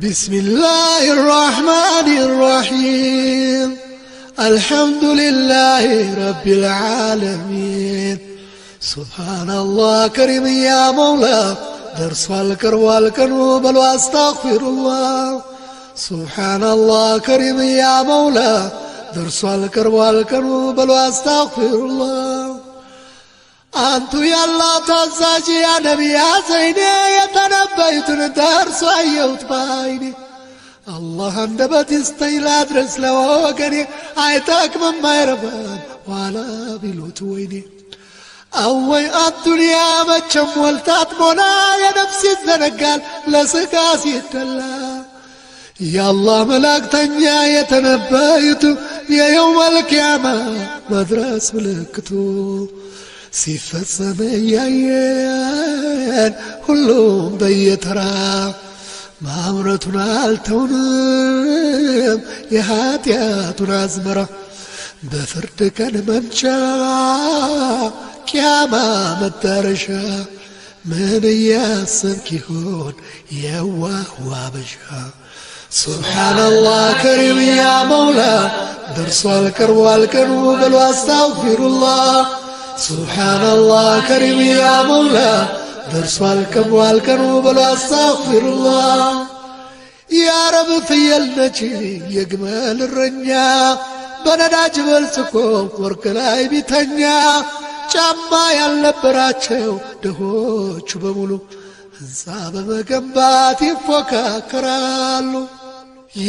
بسم الله الرحمن الرحيم الحمد لله رب العالمين سبحان الله كريم يا مولا درس والكروال كنو بل واستغفر الله سبحان الله كريم يا مولا درس والكروال كنو بل واستغفر الله أنتو يا الله تعزاج يا نبي يا زيني يتنبيت درس وأيوت بايني الله عندبت استيلا درس لوقني عيتك من ما يربان ولا بلوت ويني أوي الدنيا مجم والتات مونا يا نفسي الزنقال لسقاسي الدلا يا الله ملاك تنيا يتنبيت يا يوم القيامة مدرس ملكتو ሲፈጸም ያየን ሁሉም በየተራ ማምረቱን አልተውንም የኃጢአቱን አዝመራ በፍርድ ቀን መምጫ ቂያማ መዳረሻ ምን እያሰብክ ይሆን የዋህ ዋበሻ ሱብሓነላህ ከሪም ያ መውላ ደርሷል ቀርቧል ቀኑ በሉ አስታግፊሩላህ سبحان الله كريم يا مولا درس والكبوال كانوا بلو استغفر الله يا رب في النجي يجمل الرنيا بنداج بالسكو وركلاي بيتنيا جاما يالنبراتشو دهوچ بمولو انسا بمجنبات يفكاكرالو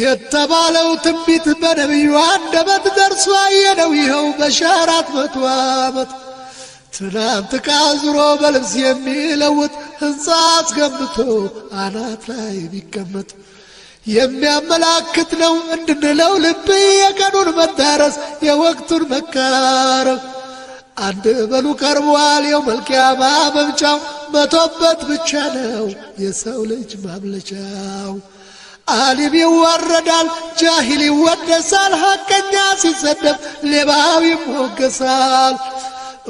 የተባለው ትንቢት በነቢዩ አንደበት ደርሶ አየነው ይኸው በሻራት መቶ ዓመት ትናንት ቃዝሮ በልብስ የሚለውጥ ሕንፃ አስገንብቶ አናት ላይ ቢቀመጥ የሚያመላክት ነው እንድንለው ልብ የቀኑን መዳረስ የወቅቱን መቃረብ አንድ በሉ ቀርቧል የውመል ቂያማ መምጫው መቶበት ብቻ ነው የሰው ልጅ ማምለጫው ዓሊም ይዋረዳል ጃሂል ይወደሳል ሐቀኛ ሲሰደብ ሌባው ይሞገሳል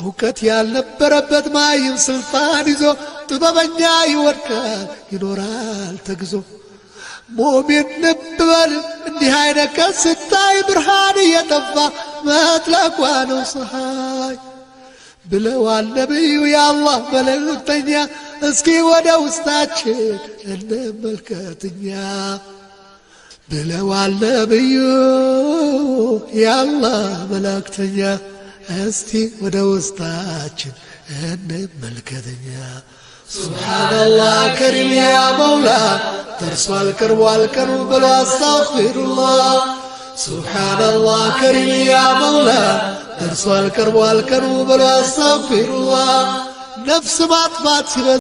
እውቀት ያልነበረበት ማይም ስልጣን ይዞ ጥበበኛ ይወድቃል ይኖራል ተግዞ ሙእሚን ልብ በል እንዲህ አይነት ቀን ስታይ ብርሃን እየጠፋ መጥለቋ ነው ፀሐይ ብለዋል ነቢዩ የአላህ መልእክተኛ እስኪ ወደ ውስጣችን እንመልከትኛ ብለዋል ነቢዩ የአላህ መልእክተኛ እስቲ ወደ ውስጣችን እንመልከትኛ ሱብሓነላህ ከሪም ያ መውላ ደርሷል ቀርቧል ቀኑ በሉ አስታግፊሩላህ ሱብሓነላህ ከሪም ያ መውላ ደርሷል ቀርቧል ቀኑ በሉ አስታግፊሩላህ ነፍስ ማጥፋት ሲበዛ